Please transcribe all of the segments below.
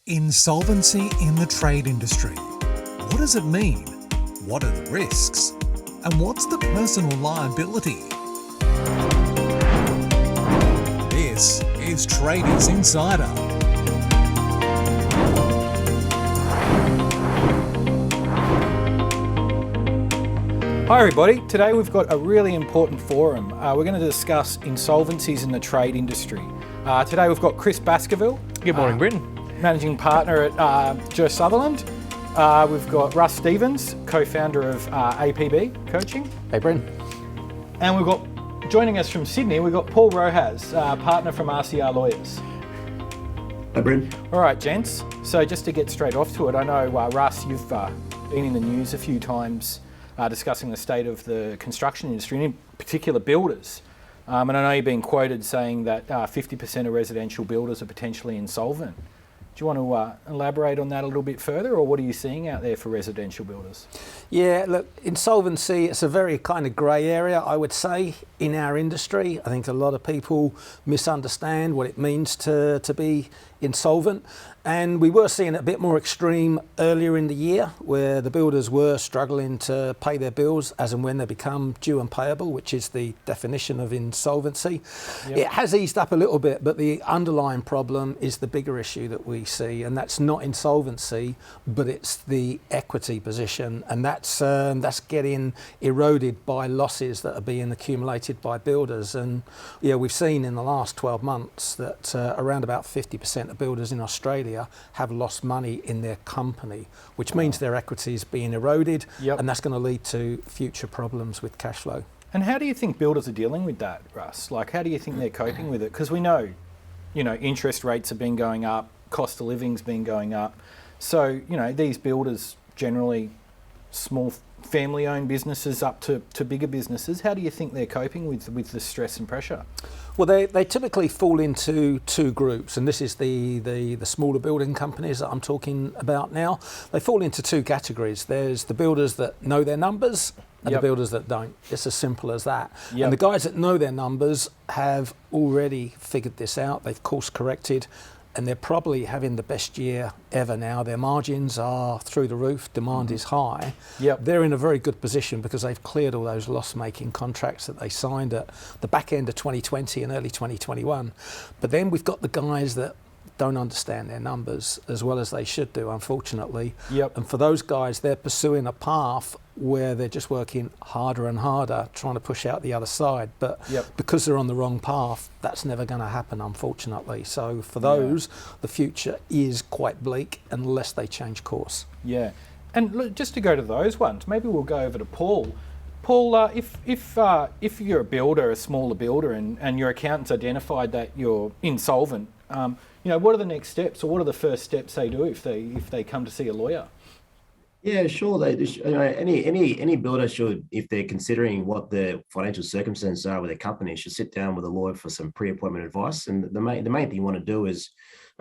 Insolvency in the trade industry. What does it mean? What are the risks? And what's the personal liability? This is Tradies Insider. Hi everybody, today we've got a really important forum. We're going to discuss insolvencies in the trade industry. Today we've got Chris Baskerville. Good morning, Bryn. Managing partner at Joe Sutherland. We've got Russ Stephens, co-founder of APB Coaching. Hey, Bryn. And we've got, joining us from Sydney, we've got Paul Rojas, partner from RCR Lawyers. Hi, Bryn. All right, gents. So just to get straight off to it, I know, Russ, you've been in the news a few times discussing the state of the construction industry, and in particular builders. And I know you've been quoted saying that 50% of residential builders are potentially insolvent. Do you want to elaborate on that a little bit further, or what are you seeing out there for residential builders? Yeah, look, insolvency, it's a very kind of grey area, I would say, in our industry. I think a lot of people misunderstand what it means to be insolvent. And we were seeing it a bit more extreme earlier in the year, where the builders were struggling to pay their bills as and when they become due and payable, which is the definition of insolvency. Yep. It has eased up a little bit, but the underlying problem is the bigger issue that we see, and that's not insolvency, but it's the equity position, and that's getting eroded by losses that are being accumulated by builders. And yeah, we've seen in the last 12 months that around about 50% of builders in Australia have lost money in their company, which means their equity is being eroded, and that's going to lead to future problems with cash flow. And how do you think builders are dealing with that, Russ? Like, how do you think they're coping with it? Because we know, interest rates have been going up, cost of living's been going up. So, these builders, generally small family-owned businesses up to bigger businesses, how do you think they're coping with the stress and pressure? Well, they typically fall into two groups, and this is the smaller building companies that I'm talking about now. They fall into two categories. There's the builders that know their numbers and the builders that don't. It's as simple as that. And the guys that know their numbers have already figured this out. They've course corrected, and they're probably having the best year ever now. Their margins are through the roof, demand is high. They're in a very good position because they've cleared all those loss-making contracts that they signed at the back end of 2020 and early 2021. But then we've got the guys that don't understand their numbers as well as they should do, unfortunately. And for those guys, they're pursuing a path where they're just working harder and harder, trying to push out the other side. But because they're on the wrong path, that's never going to happen, unfortunately. So for those, the future is quite bleak unless they change course. Yeah. And look, just to go to those ones, maybe we'll go over to Paul. Paul, if you're a builder, a smaller builder, and your accountant's identified that you're insolvent, what are the next steps, or what are the first steps they do if they come to see a lawyer? Yeah, sure. Any builder should, if they're considering what the financial circumstances are with their company, should sit down with a lawyer for some pre-appointment advice. And the main thing you want to do is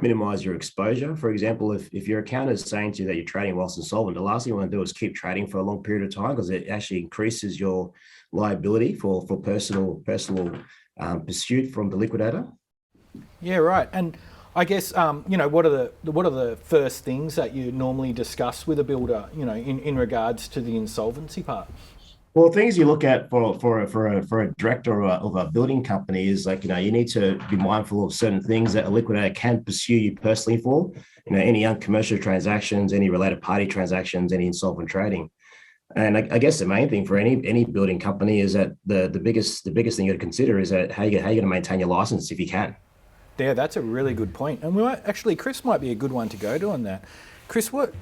minimize your exposure. For example, if your accountant is saying to you that you're trading whilst insolvent, the last thing you want to do is keep trading for a long period of time, because it actually increases your liability for personal pursuit from the liquidator. Yeah, right. And I guess what are the first things that you normally discuss with a builder, in regards to the insolvency part? Well, things you look at for a director of a building company is like, you need to be mindful of certain things that a liquidator can pursue you personally for, any uncommercial transactions, any related party transactions, any insolvent trading. And I guess the main thing for any building company is that the biggest thing you got to consider is that how you're going to maintain your license if you can. Yeah, that's a really good point. And Chris might be a good one to go to on that. Chris, what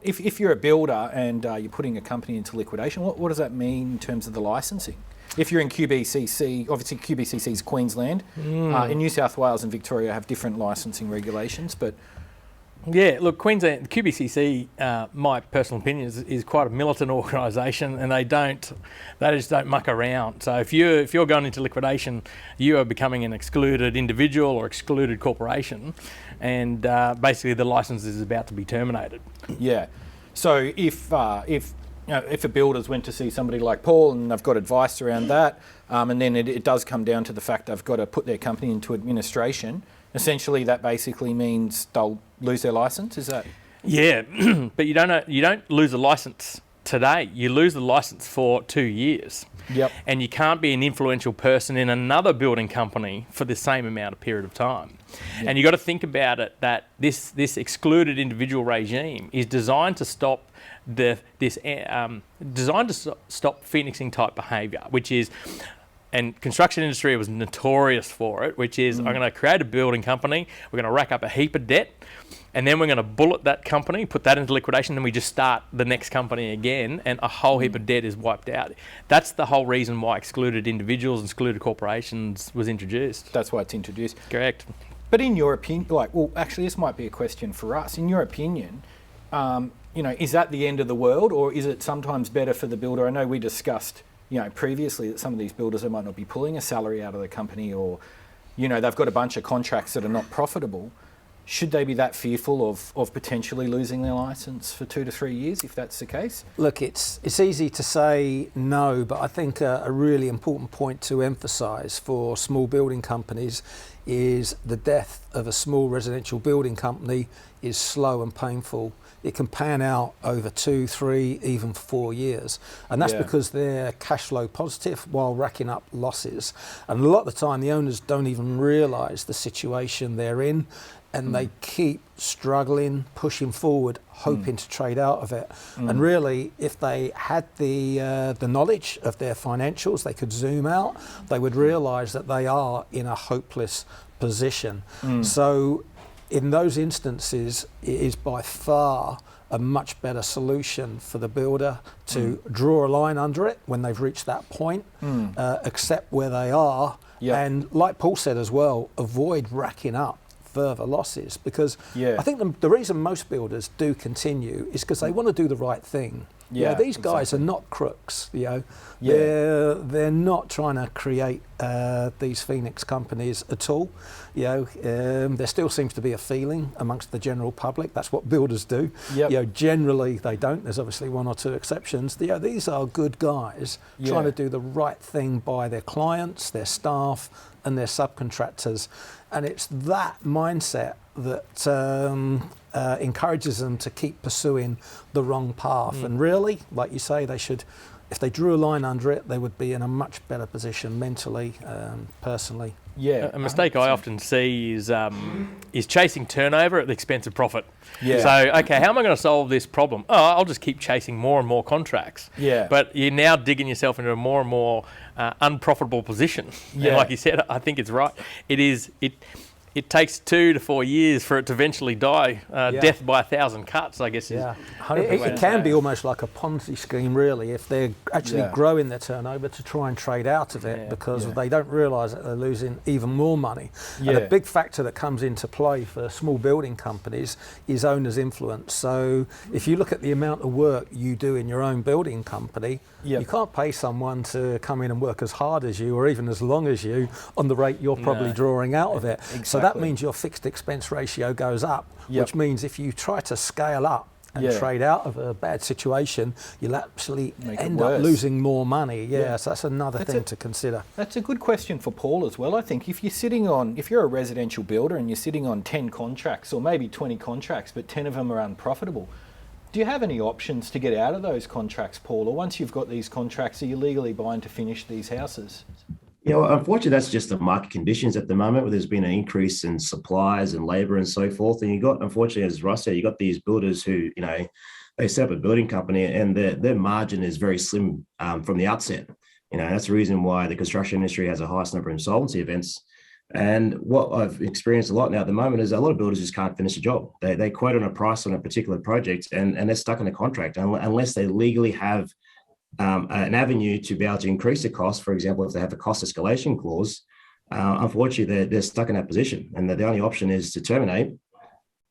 if you're a builder and you're putting a company into liquidation, what does that mean in terms of the licensing? If you're in QBCC, obviously QBCC is Queensland. In New South Wales and Victoria have different licensing regulations, but yeah, look, Queensland, QBCC, my personal opinion is quite a militant organisation, and they just don't muck around. So if you're going into liquidation, you are becoming an excluded individual or excluded corporation, and basically the licence is about to be terminated. Yeah. So if a builder's went to see somebody like Paul and they've got advice around that, and then it does come down to the fact they've got to put their company into administration, essentially that basically means they'll lose their license. Is that? Yeah, but you don't lose a license today. You lose the license for 2 years. Yep. And you can't be an influential person in another building company for the same amount of period of time. Yep. And you got to think about it that this excluded individual regime is designed to stop stop phoenixing type behaviour, which is, and construction industry was notorious for it, which is I'm going to create a building company, we're going to rack up a heap of debt, and then we're going to bullet that company, put that into liquidation, then we just start the next company again, and a whole heap of debt is wiped out. That's the whole reason why excluded individuals and excluded corporations was introduced. That's why it's introduced. Correct. But in your opinion, actually, this might be a question for us. In your opinion, is that the end of the world, or is it sometimes better for the builder? I know we discussed, previously that some of these builders, they might not be pulling a salary out of the company, or, they've got a bunch of contracts that are not profitable. Should they be that fearful of potentially losing their license for 2 to 3 years, if that's the case? Look, it's easy to say no, but I think a really important point to emphasise for small building companies is the death of a small residential building company is slow and painful. It can pan out over 2, 3, even 4 years. And that's because they're cash flow positive while racking up losses. And a lot of the time, the owners don't even realise the situation they're in, and they keep struggling, pushing forward, hoping to trade out of it. And really, if they had the knowledge of their financials, they could zoom out, they would realise that they are in a hopeless position. So in those instances, it is by far a much better solution for the builder to draw a line under it when they've reached that point, accept where they are, and like Paul said as well, avoid racking up further losses, because I think the reason most builders do continue is because they want to do the right thing. These guys are not crooks. They're not trying to create these Phoenix companies at all. There still seems to be a feeling amongst the general public that's what builders do. Generally they don't. There's obviously 1 or 2 exceptions. These are good guys trying to do the right thing by their clients, their staff, and their subcontractors. And it's that mindset that encourages them to keep pursuing the wrong path. And really, like you say, they should, if they drew a line under it, they would be in a much better position mentally, personally. A mistake I often see is chasing turnover at the expense of profit. So, okay, how am I going to solve this problem? Oh, I'll just keep chasing more and more contracts. But you're now digging yourself into a more and more unprofitable position. And like you said, I think it's right. It takes 2 to 4 years for it to eventually die. Death by 1,000 cuts, I guess. It can be almost like a Ponzi scheme, really, if they're actually growing their turnover to try and trade out of it, because they don't realise that they're losing even more money. And a big factor that comes into play for small building companies is owner's influence. So if you look at the amount of work you do in your own building company, you can't pay someone to come in and work as hard as you or even as long as you on the rate you're probably drawing out of it. So that means your fixed expense ratio goes up, which means if you try to scale up and trade out of a bad situation, you'll actually end up losing more money. So that's another thing to consider. That's a good question for Paul as well, I think. If you're a residential builder and you're sitting on 10 contracts or maybe 20 contracts, but 10 of them are unprofitable, do you have any options to get out of those contracts, Paul? Or once you've got these contracts, are you legally bound to finish these houses? Unfortunately, that's just the market conditions at the moment, where there's been an increase in supplies and labour and so forth. And you got, unfortunately, as Russ said, you got these builders who, they set up a building company and their margin is very slim from the outset. That's the reason why the construction industry has the highest number of insolvency events. And what I've experienced a lot now at the moment is a lot of builders just can't finish a job. They quote on a price on a particular project and they're stuck in a contract unless they legally have an avenue to be able to increase the cost. For example, if they have a cost escalation clause, unfortunately, they're stuck in that position. And the only option is to terminate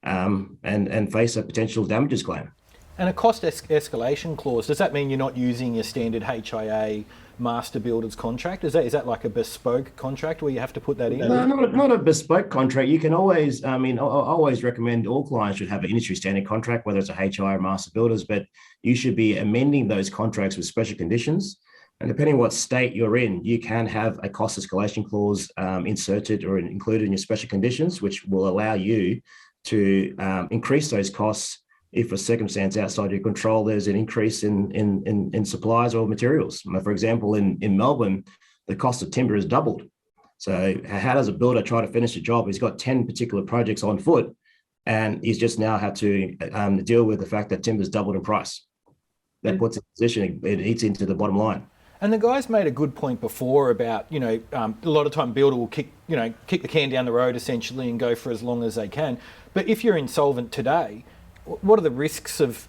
and face a potential damages claim. And a cost escalation clause, does that mean you're not using your standard HIA master builder's contract? Is that like a bespoke contract where you have to put that in? No, not a bespoke contract. You can always, I always recommend all clients should have an industry standard contract, whether it's a HIA or master builders, but you should be amending those contracts with special conditions And depending on what state you're in, you can have a cost escalation clause inserted or included in your special conditions, which will allow you to increase those costs if a circumstance outside your control, there's an increase in supplies or materials. For example, in Melbourne, the cost of timber has doubled. So how does a builder try to finish a job? He's got 10 particular projects on foot, and he's just now had to deal with the fact that timber's doubled in price. That puts it in position, it eats into the bottom line. And the guys made a good point before about, a lot of time builder will kick the can down the road essentially and go for as long as they can. But if you're insolvent today, what are the risks of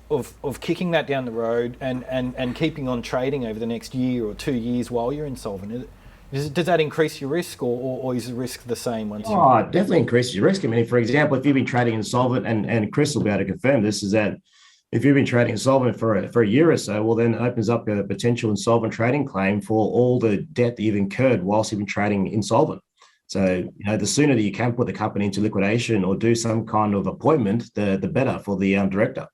kicking that down the road and keeping on trading over the next year or 2 years while you're insolvent? Does that increase your risk, or is the risk the same once you... Oh, it definitely increases your risk. I mean, for example, if you've been trading insolvent, and Chris will be able to confirm this, is that if you've been trading insolvent for a year or so, well, then it opens up a potential insolvent trading claim for all the debt that you've incurred whilst you've been trading insolvent. So, the sooner that you can put the company into liquidation or do some kind of appointment, the better for the director.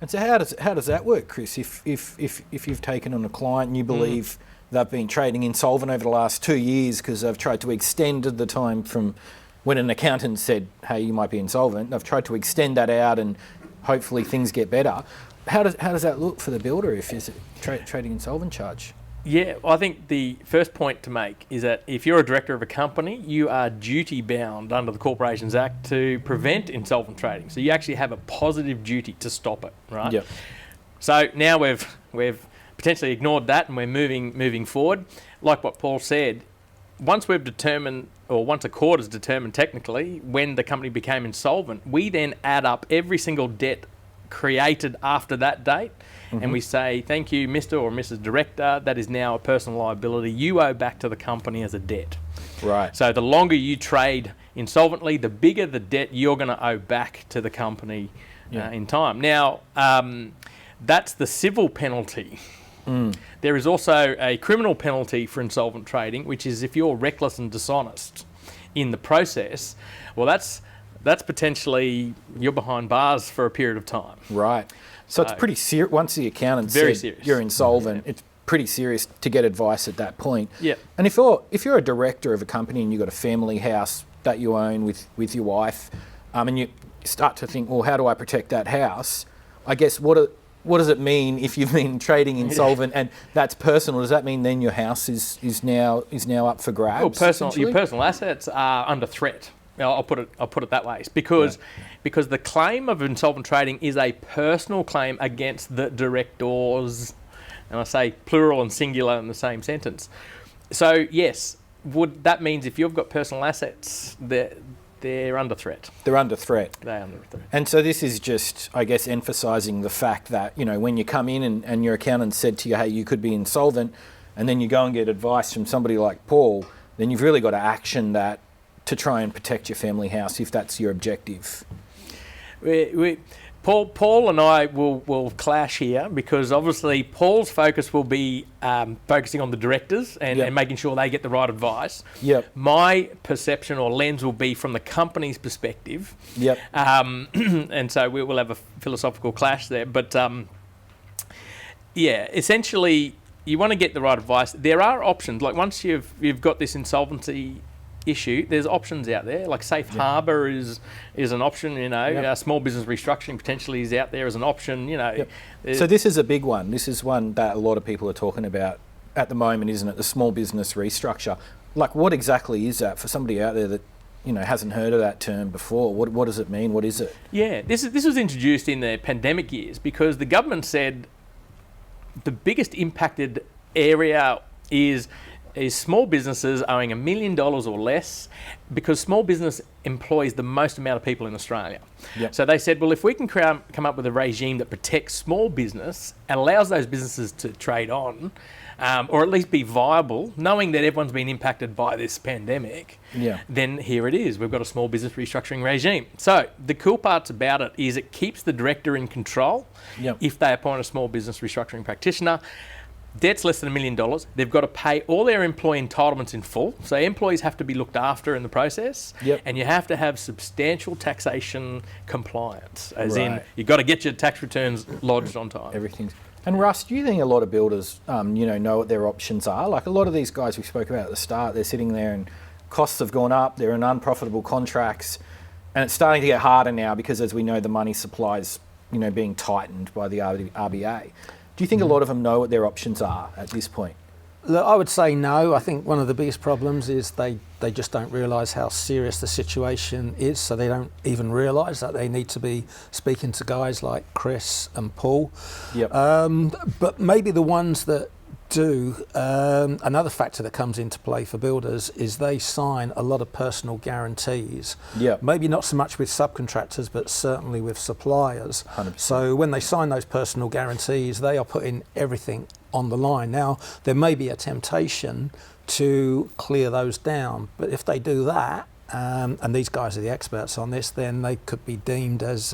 And so how does that work, Chris? If you've taken on a client and you believe they've been trading insolvent over the last 2 years because they've tried to extend the time from when an accountant said, hey, you might be insolvent, they've tried to extend that out and hopefully things get better. How does that look for the builder if it's a trading insolvent charge? Yeah, I think the first point to make is that if you're a director of a company, you are duty bound under the Corporations Act to prevent insolvent trading. So you actually have a positive duty to stop it, right? Yep. So now we've potentially ignored that and we're moving forward. Like what Paul said, once we've determined, or once a court has determined technically when the company became insolvent, we then add up every single debt created after that date. And we say, thank you, Mr. or Mrs. Director, that is now a personal liability you owe back to the company as a debt. Right. So the longer you trade insolvently, the bigger the debt you're going to owe back to the company in time. Now, that's the civil penalty. There is also a criminal penalty for insolvent trading, which is if you're reckless and dishonest in the process, well, that's potentially you're behind bars for a period of time. Right. So it's pretty serious. Once the accountant says you're insolvent, it's pretty serious to get advice at that point. Yeah. And if you're a director of a company and you've got a family house that you own with your wife, and you start to think, well, how do I protect that house? I guess what does it mean if you've been trading insolvent and that's personal? Does that mean then your house is now up for grabs? Well, your personal assets are under threat. I'll put it that way. It's because the claim of insolvent trading is a personal claim against the directors, and I say plural and singular in the same sentence. So yes, that means if you've got personal assets, they're under threat. They're under threat. They're under threat. And so this is just, I guess, emphasising the fact that when you come in and your accountant said to you, hey, you could be insolvent, and then you go and get advice from somebody like Paul, then you've really got to action that to try and protect your family house if that's your objective. Paul and I will clash here because obviously Paul's focus will be focusing on the directors and making sure they get the right advice. Yep. My perception or lens will be from the company's perspective. Yep. And so we will have a philosophical clash there. But essentially you want to get the right advice. There are options. Like once you've got this insolvency issue, there's options out there, like safe harbour is an option, small business restructuring potentially is out there as an option, So this is a big one. This is one that a lot of people are talking about at the moment, isn't it? The small business restructure. Like what exactly is that for somebody out there that hasn't heard of that term before? What does it mean? What is it? Yeah, this was introduced in the pandemic years because the government said the biggest impacted area is small businesses owing $1 million or less because small business employs the most amount of people in Australia. Yep. So they said, well, if we can come up with a regime that protects small business and allows those businesses to trade on, or at least be viable, knowing that everyone's been impacted by this pandemic, then here it is. We've got a small business restructuring regime. So the cool parts about it is it keeps the director in control if they appoint a small business restructuring practitioner. Debt's less than $1 million. They've got to pay all their employee entitlements in full. So employees have to be looked after in the process. Yep. And you have to have substantial taxation compliance, as in you've got to get your tax returns lodged on time. And Russ, do you think a lot of builders, know what their options are? Like a lot of these guys we spoke about at the start, they're sitting there and costs have gone up, they're in unprofitable contracts, and it's starting to get harder now because, as we know, the money supply's, being tightened by the RBA. Do you think a lot of them know what their options are at this point? Look, I would say no. I think one of the biggest problems is they just don't realise how serious the situation is, so they don't even realise that they need to be speaking to guys like Chris and Paul. Yep. But maybe the ones that do, another factor that comes into play for builders is they sign a lot of personal guarantees. Yep. Maybe not so much with subcontractors, but certainly with suppliers. 100%. So when they sign those personal guarantees, they are putting everything on the line. Now, there may be a temptation to clear those down, but if they do that, and these guys are the experts on this, then they could be deemed as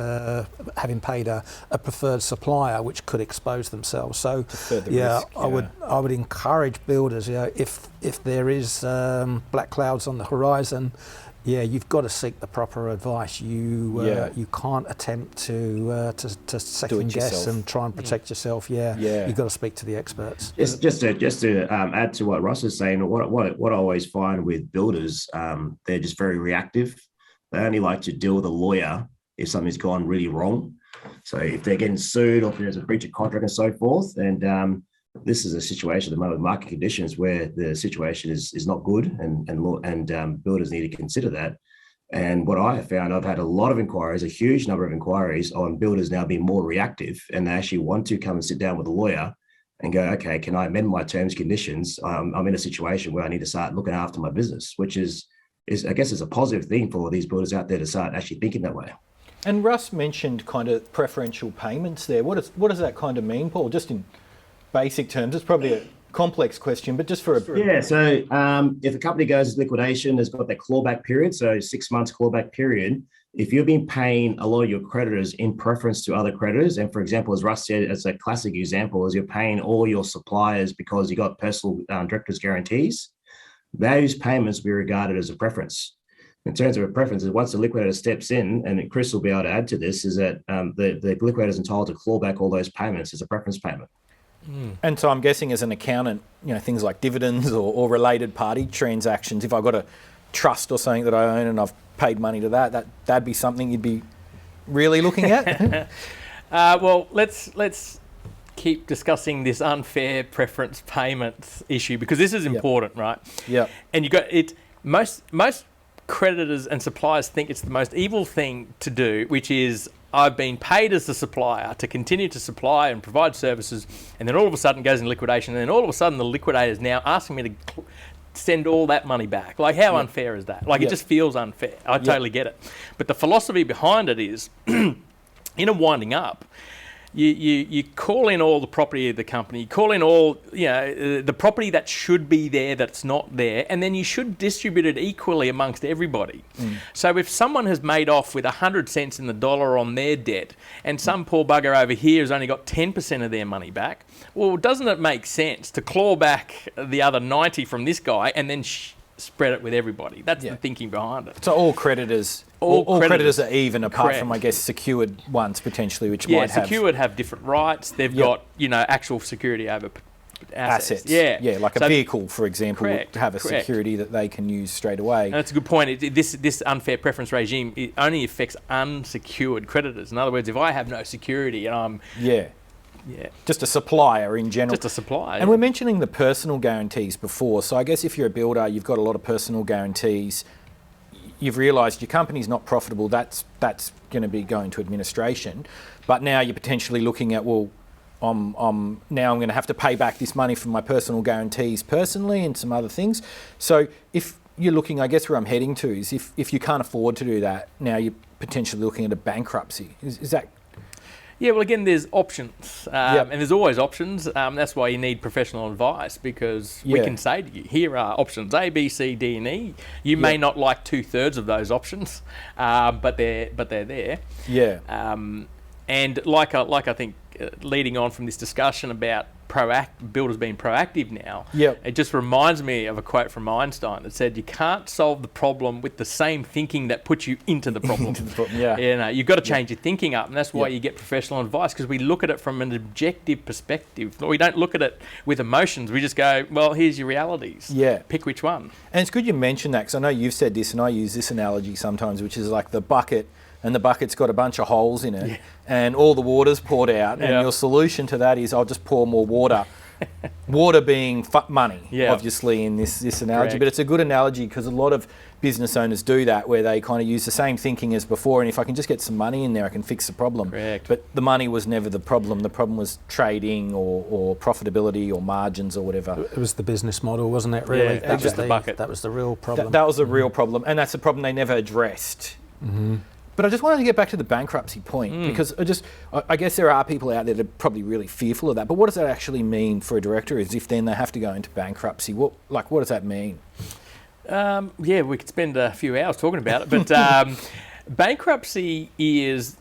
having paid a preferred supplier, which could expose themselves. So, risk, I would encourage builders, if there is black clouds on the horizon, you've got to seek the proper advice. You can't attempt to second guess and try and protect yourself. You've got to speak to the experts. Just to add to what Ross is saying, what I always find with builders, they're just very reactive. They only like to deal with a lawyer if something's gone really wrong. So if they're getting sued or if there's a breach of contract and so forth, and this is a situation at the moment, market conditions, where the situation is not good, and builders need to consider that. And what I have found, I've had a lot of inquiries, a huge number of inquiries on builders now being more reactive, and they actually want to come and sit down with a lawyer and go, okay, can I amend my terms and conditions? I'm in a situation where I need to start looking after my business, which is I guess is a positive thing for these builders out there to start actually thinking that way. And Russ mentioned kind of preferential payments there. What does that kind of mean, Paul? Just in basic terms, it's probably a complex question, but just for a... So if a company goes into liquidation, has got that clawback period, so 6 months clawback period. If you've been paying a lot of your creditors in preference to other creditors, and for example, as Russ said, as a classic example, is you're paying all your suppliers because you got personal directors' guarantees, those payments will be regarded as a preference. In terms of a preference, once the liquidator steps in, and Chris will be able to add to this, is that the liquidator is entitled to claw back all those payments as a preference payment. And so I'm guessing as an accountant, things like dividends or related party transactions, if I've got a trust or something that I own and I've paid money to that'd be something you'd be really looking at? Well, let's keep discussing this unfair preference payments issue, because this is important, right? Yeah. And you got it. Most creditors and suppliers think it's the most evil thing to do, which is, I've been paid as the supplier to continue to supply and provide services, and then all of a sudden goes in liquidation, and then all of a sudden the liquidator is now asking me to send all that money back. Like, how unfair is that? Like, it just feels unfair. I totally get it. But the philosophy behind it is, in a winding up, you call in all the property of the company, you call in all, the property that should be there that's not there, and then you should distribute it equally amongst everybody. So if someone has made off with 100 cents in the dollar on their debt, and some poor bugger over here has only got 10% of their money back, well, doesn't it make sense to claw back the other 90 from this guy and then spread it with everybody? That's the thinking behind it. So all creditors... All creditors are even, apart from, I guess, secured ones potentially, which might have... secured have different rights. They've got, actual security over assets. Yeah, like a vehicle, for example, would have a security that they can use straight away. And that's a good point. This unfair preference regime, it only affects unsecured creditors. In other words, if I have no security and I'm... Just a supplier in general. Just a supplier. And we're mentioning the personal guarantees before. So I guess if you're a builder, you've got a lot of personal guarantees. You've realised your company's not profitable. That's going to be going to administration. But now you're potentially looking at, well, I'm going to have to pay back this money from my personal guarantees personally and some other things. So if you're looking, I guess where I'm heading to is if you can't afford to do that, now you're potentially looking at a bankruptcy. Is that... Yeah, well, again, there's options, and there's always options. That's why you need professional advice, because we can say to you, here are options A, B, C, D, and E. You may not like 2/3 of those options, but they're there. Yeah. And like I think, leading on from this discussion about builders being proactive now. Yep. It just reminds me of a quote from Einstein that said, "You can't solve the problem with the same thinking that puts you into the problem." Yeah. You know, you've got to change your thinking up, and that's why you get professional advice, because we look at it from an objective perspective. We don't look at it with emotions. We just go, "Well, here's your realities. Yeah. Pick which one." And it's good you mentioned that, because I know you've said this, and I use this analogy sometimes, which is like the bucket, and the bucket's got a bunch of holes in it, and all the water's poured out, and your solution to that is, I'll just pour more water. Water being money, obviously, in this analogy. Correct. But it's a good analogy, because a lot of business owners do that, where they kind of use the same thinking as before, and if I can just get some money in there, I can fix the problem. Correct. But the money was never the problem. The problem was trading or profitability or margins or whatever. It was the business model, wasn't it, really? That was the bucket. That was the real problem. That was a real problem, and that's a problem they never addressed. Mm-hmm. But I just wanted to get back to the bankruptcy point, because I guess there are people out there that are probably really fearful of that. But what does that actually mean for a director, is if then they have to go into bankruptcy? What does that mean? We could spend a few hours talking about it, but bankruptcy is,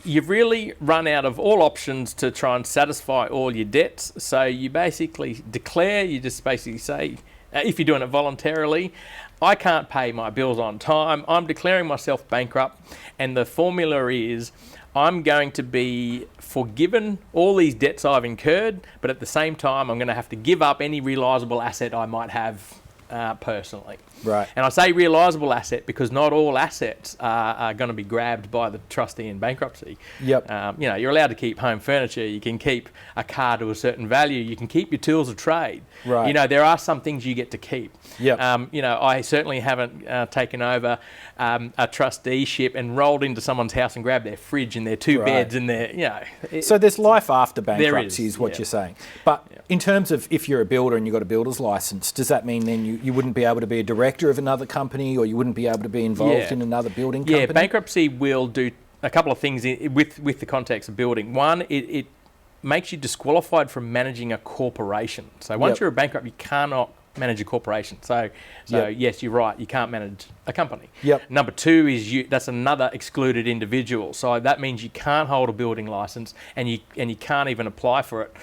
you've really run out of all options to try and satisfy all your debts. So you basically declare, you just basically say, if you're doing it voluntarily, I can't pay my bills on time, I'm declaring myself bankrupt, and the formula is, I'm going to be forgiven all these debts I've incurred, but at the same time, I'm going to have to give up any realisable asset I might have personally. Right. And I say realisable asset because not all assets are going to be grabbed by the trustee in bankruptcy. Yep. You're allowed to keep home furniture, you can keep a car to a certain value, you can keep your tools of trade. Right. There are some things you get to keep. Yep. I certainly haven't taken over a trusteeship and rolled into someone's house and grabbed their fridge and their two beds and their, So there's life after bankruptcy, is what you're saying. But in terms of, if you're a builder and you've got a builder's license, does that mean then you wouldn't be able to be a director of another company, or you wouldn't be able to be involved in another building company? Yeah, bankruptcy will do a couple of things with the context of building. One, it makes you disqualified from managing a corporation. So once you're a bankrupt, you cannot manage a corporation. So yes, you're right, you can't manage a company. Yep. Number two is that's another excluded individual. So that means you can't hold a building license, and you can't even apply for it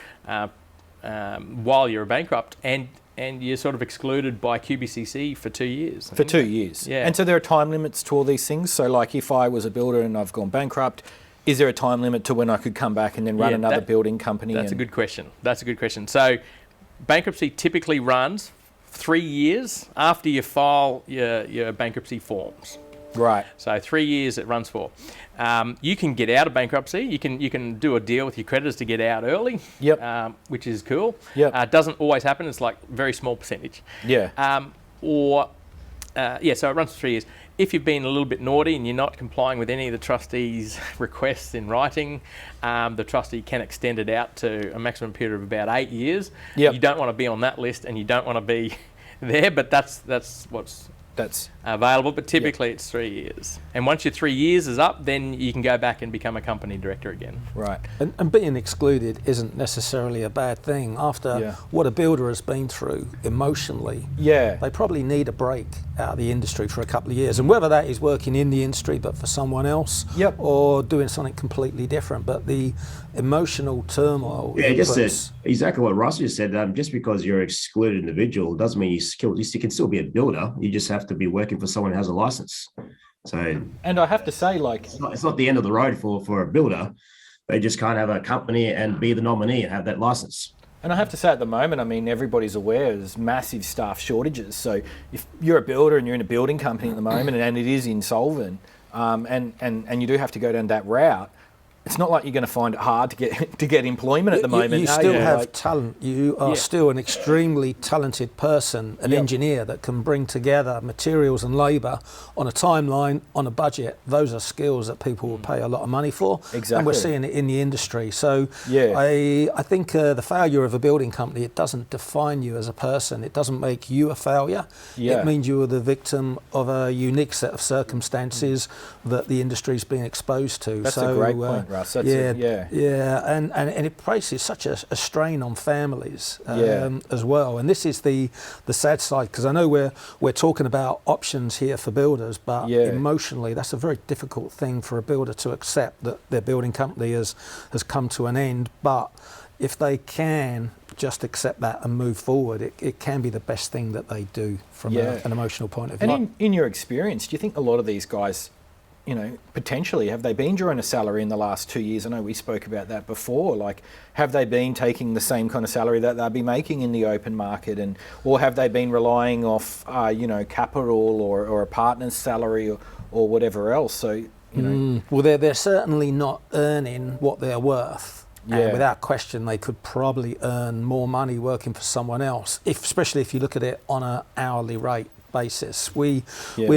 while you're a bankrupt, and you're sort of excluded by QBCC for 2 years. For 2 years. Yeah. And so there are time limits to all these things. So like, if I was a builder and I've gone bankrupt, is there a time limit to when I could come back and then run another building company? That's a good question. So bankruptcy typically runs 3 years after you file your bankruptcy forms. Right. So 3 years it runs for. You can get out of bankruptcy. You can do a deal with your creditors to get out early. Yep. Which is cool. Yep. It doesn't always happen. It's like a very small percentage. Yeah. So it runs for 3 years. If you've been a little bit naughty and you're not complying with any of the trustees' requests in writing, the trustee can extend it out to a maximum period of about 8 years. Yep. You don't want to be on that list, and you don't want to be there, but that's what's available, but typically it's 3 years. And once your 3 years is up, then you can go back and become a company director again. Right. And being excluded isn't necessarily a bad thing. After what a builder has been through emotionally, they probably need a break out of the industry for a couple of years. And whether that is working in the industry but for someone else, or doing something completely different. But the emotional turmoil... Yeah, just exactly what Russ just said. Just because you're an excluded individual doesn't mean you can still be a builder. You just have to be working for someone who has a license. So, and I have to say, like, it's not the end of the road for a builder. They just can't have a company and be the nominee and have that license. And I have to say, at the moment, I mean, everybody's aware there's massive staff shortages. So if you're a builder and you're in a building company at the moment and it is insolvent, and you do have to go down that route, it's not like you're going to find it hard to get employment at the moment. You still have talent. You are still an extremely talented person, an engineer that can bring together materials and labour on a timeline, on a budget. Those are skills that people will pay a lot of money for. Exactly. And we're seeing it in the industry. So I think the failure of a building company, it doesn't define you as a person. It doesn't make you a failure. It means you are the victim of a unique set of circumstances that the industry's been exposed to. That's a great point, Russ. That's and it places such a strain on families as well. And this is the sad side, because I know we're talking about options here for builders, but emotionally that's a very difficult thing for a builder to accept, that their building company has come to an end. But if they can just accept that and move forward, it can be the best thing that they do from an emotional point of view. And in your experience, do you think a lot of these guys, potentially, have they been drawing a salary in the last 2 years? I know we spoke about that before. Like, have they been taking the same kind of salary that they'll be making in the open market, or have they been relying off, capital or a partner's salary or whatever else? So, Well, they're certainly not earning what they're worth. And without question, they could probably earn more money working for someone else, especially if you look at it on an hourly rate basis. We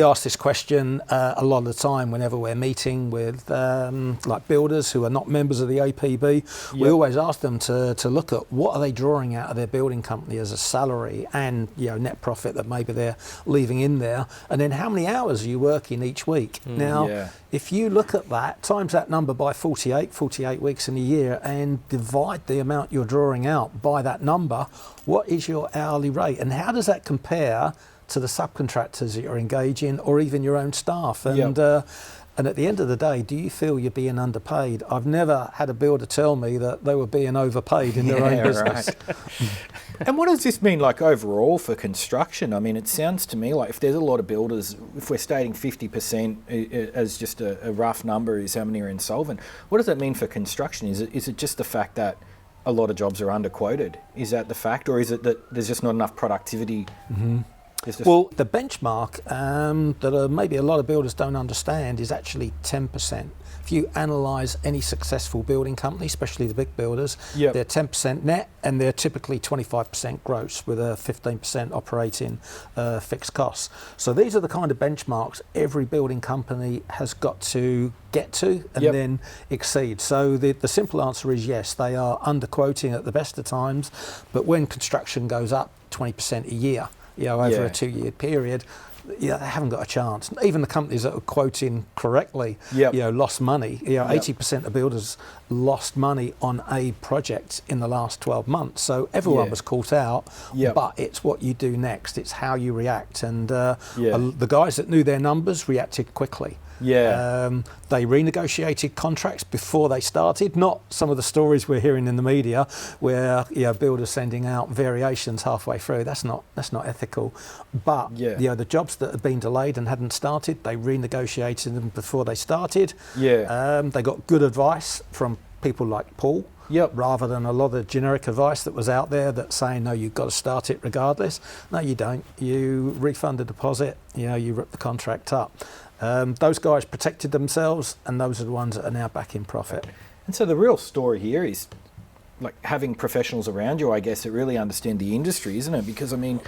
ask this question a lot of the time whenever we're meeting with like builders who are not members of the APB. We always ask them to look at what are they drawing out of their building company as a salary and net profit that maybe they're leaving in there, and then how many hours are you working each week. Now if you look at that, times that number by 48 weeks in a year, and divide the amount you're drawing out by that number, what is your hourly rate, and how does that compare to the subcontractors that you're engaging, or even your own staff? And at the end of the day, do you feel you're being underpaid? I've never had a builder tell me that they were being overpaid in their own business. And what does this mean, like, overall for construction? I mean, it sounds to me like if there's a lot of builders, if we're stating 50% as just a rough number is how many are insolvent, what does that mean for construction? Is it just the fact that a lot of jobs are underquoted? Is that the fact, or is it that there's just not enough productivity? Well, the benchmark that maybe a lot of builders don't understand is actually 10%. If you analyse any successful building company, especially the big builders, they're 10% net, and they're typically 25% gross with a 15% operating fixed costs. So these are the kind of benchmarks every building company has got to get to and then exceed. So the simple answer is yes, they are underquoting at the best of times, but when construction goes up 20% a year, over a 2-year period, they haven't got a chance. Even the companies that are quoting correctly, lost money. 80% of builders lost money on a project in the last 12 months. So everyone was caught out, but it's what you do next. It's how you react. And the guys that knew their numbers reacted quickly. They renegotiated contracts before they started, not some of the stories we're hearing in the media where builders sending out variations halfway through. That's not ethical. But the jobs that had been delayed and hadn't started, they renegotiated them before they started. They got good advice from people like Paul. Rather than a lot of generic advice that was out there that's saying, no, you've got to start it regardless. No, you don't. You refund the deposit, you rip the contract up. Those guys protected themselves, and those are the ones that are now back in profit. And so the real story here is like having professionals around you, I guess, that really understand the industry, isn't it? Because I mean,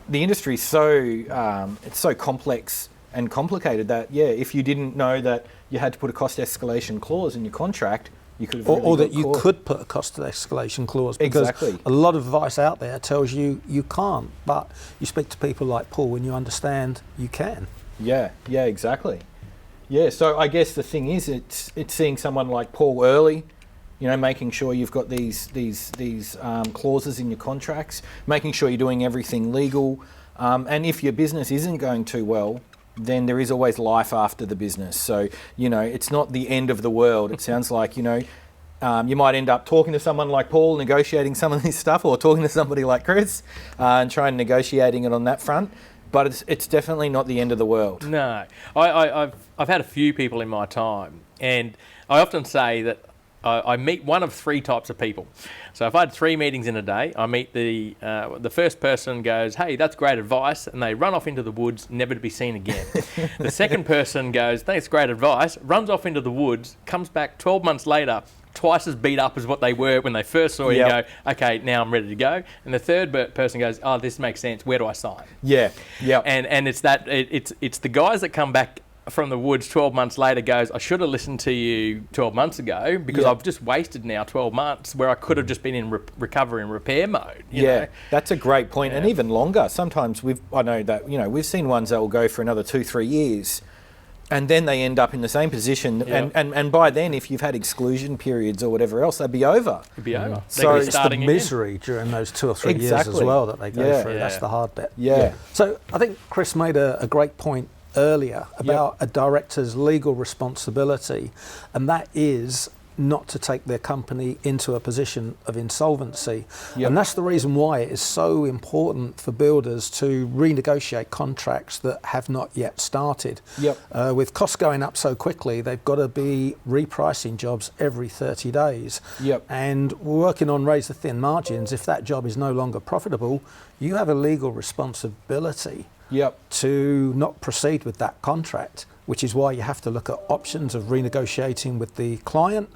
the industry is it's so complex and complicated that if you didn't know that you had to put a cost escalation clause in your contract, you could have or that you could put a cost escalation clause, because a lot of advice out there tells you you can't, but you speak to people like Paul and you understand you can. Yeah, exactly. Yeah, so I guess the thing is, it's seeing someone like Paul early, making sure you've got these clauses in your contracts, making sure you're doing everything legal, and if your business isn't going too well, then there is always life after the business. So it's not the end of the world. It sounds like you might end up talking to someone like Paul, negotiating some of this stuff, or talking to somebody like Chris, and trying negotiating it on that front. But it's definitely not the end of the world. No. I've had a few people in my time, and I often say that I meet one of 3 types of people. So if I had 3 meetings in a day, I meet the first person goes, hey, that's great advice, and they run off into the woods, never to be seen again. The second person goes, thanks, great advice, runs off into the woods, comes back 12 months later, twice as beat up as what they were when they first saw you, go, okay, now I'm ready to go. And the third person goes, oh, this makes sense, where do I sign? And it's the guys that come back from the woods 12 months later goes, I should have listened to you 12 months ago, because I've just wasted now 12 months where I could have just been in recovery and repair mode. You know? That's a great point. And even longer. Sometimes I know that, we've seen ones that will go for another 2-3 years. And then they end up in the same position, and by then, if you've had exclusion periods or whatever else, they'd be over. It'd be over. So it's the misery during those 2 or 3 years as well that they go through. That's the hard bit. Yeah. So I think Chris made a great point earlier about a director's legal responsibility, and that is not to take their company into a position of insolvency. And that's the reason why it is so important for builders to renegotiate contracts that have not yet started. With costs going up so quickly, they've got to be repricing jobs every 30 days. And working on razor thin margins, if that job is no longer profitable, you have a legal responsibility to not proceed with that contract, which is why you have to look at options of renegotiating with the client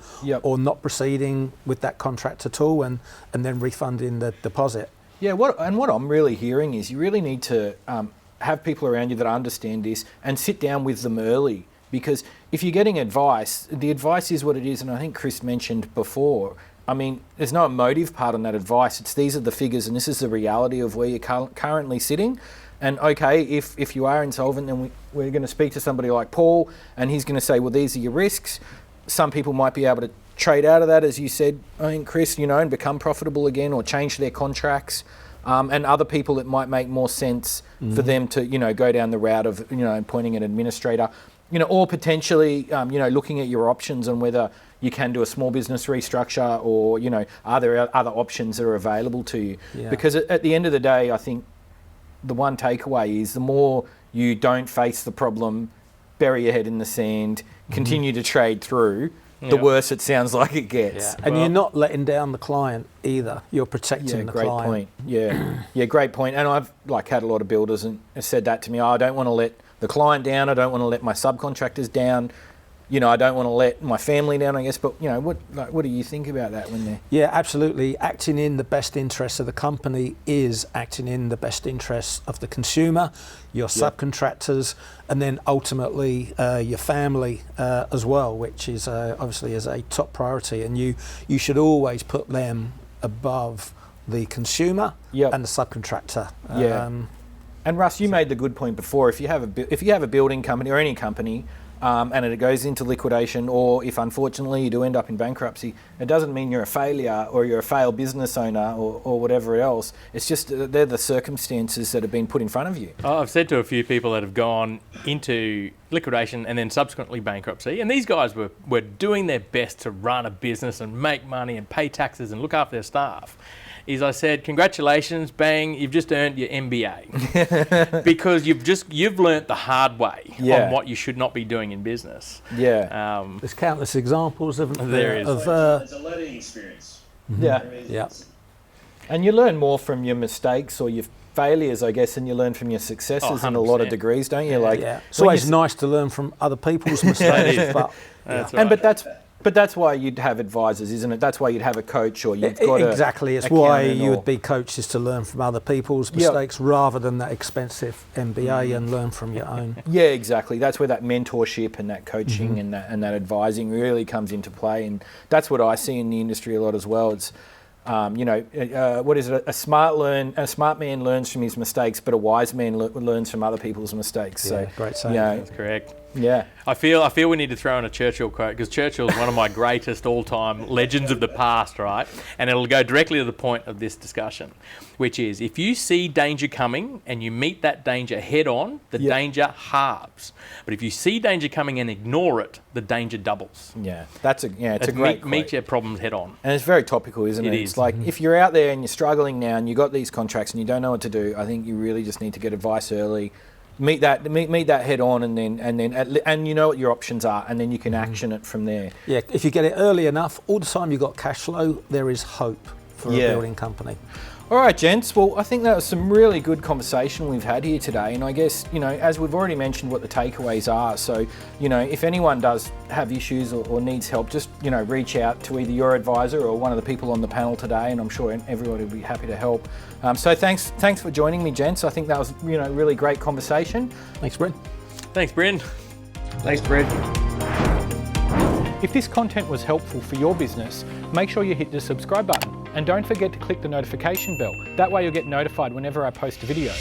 or not proceeding with that contract at all and then refunding the deposit. What I'm really hearing is you really need to have people around you that understand this and sit down with them early, because if you're getting advice, the advice is what it is, and I think Chris mentioned before, I mean, there's no emotive part on that advice. It's these are the figures and this is the reality of where you're currently sitting. And okay, if you are insolvent, then we're going to speak to somebody like Paul, and he's going to say, well, these are your risks. Some people might be able to trade out of that, as you said, I think, Chris, and become profitable again or change their contracts. And other people, it might make more sense for them to, go down the route of, appointing an administrator, or potentially, looking at your options on whether you can do a small business restructure or, are there other options that are available to you? Because at the end of the day, I think, the one takeaway is the more you don't face the problem, bury your head in the sand, continue to trade through, the worse it sounds like it gets. And you're not letting down the client either. You're protecting the client. Great point. Great point. And I've had a lot of builders and said that to me. I don't want to let the client down. I don't want to let my subcontractors down. I don't want to let my family down, I guess, but, what do you think about that when they're... Yeah, absolutely. Acting in the best interests of the company is acting in the best interests of the consumer, your subcontractors, and then ultimately your family as well, which is obviously is a top priority. And you should always put them above the consumer and the subcontractor. And Russ, you made the good point before. If you have a building company or any company, and it goes into liquidation, or if unfortunately you do end up in bankruptcy, it doesn't mean you're a failure or you're a failed business owner or whatever else. It's just they're the circumstances that have been put in front of you. I've said to a few people that have gone into liquidation and then subsequently bankruptcy, and these guys were doing their best to run a business and make money and pay taxes and look after their staff. I said, congratulations, bang, you've just earned your MBA. Because you've learnt the hard way on what you should not be doing in business. There's countless examples of there is. It's a learning experience. And you learn more from your mistakes or your failures, I guess, than you learn from your successes in a lot of degrees, don't you? It's always nice to learn from other people's mistakes. But that's why you'd have advisors, isn't it? That's why you'd have a coach, or you've got exactly. It's why you would be coaches, to learn from other people's mistakes rather than that expensive MBA and learn from your own. Yeah, exactly. That's where that mentorship and that coaching and that advising really comes into play, and that's what I see in the industry a lot as well. It's what is it? A smart man learns from his mistakes, but a wise man learns from other people's mistakes. So great saying. That's correct. Yeah, I feel we need to throw in a Churchill quote, because Churchill's one of my greatest all-time legends of the past, right? And it'll go directly to the point of this discussion, which is, if you see danger coming and you meet that danger head on, the danger halves. But if you see danger coming and ignore it, the danger doubles. Yeah, it's a great quote. Meet your problems head on. And it's very topical, isn't it? It's like, if you're out there and you're struggling now and you've got these contracts and you don't know what to do, I think you really just need to get advice early. Meet that head on, and you know what your options are, and then you can action it from there. Yeah, if you get it early enough, all the time you've got cash flow, there is hope for a building company. All right, gents. Well, I think that was some really good conversation we've had here today. And I guess, as we've already mentioned what the takeaways are. So, if anyone does have issues or needs help, just, reach out to either your advisor or one of the people on the panel today. And I'm sure everybody will be happy to help. So thanks for joining me, gents. I think that was, really great conversation. Thanks, Bryn. Thanks, Bryn. Thanks, Bryn. If this content was helpful for your business, make sure you hit the subscribe button and don't forget to click the notification bell. That way you'll get notified whenever I post a video.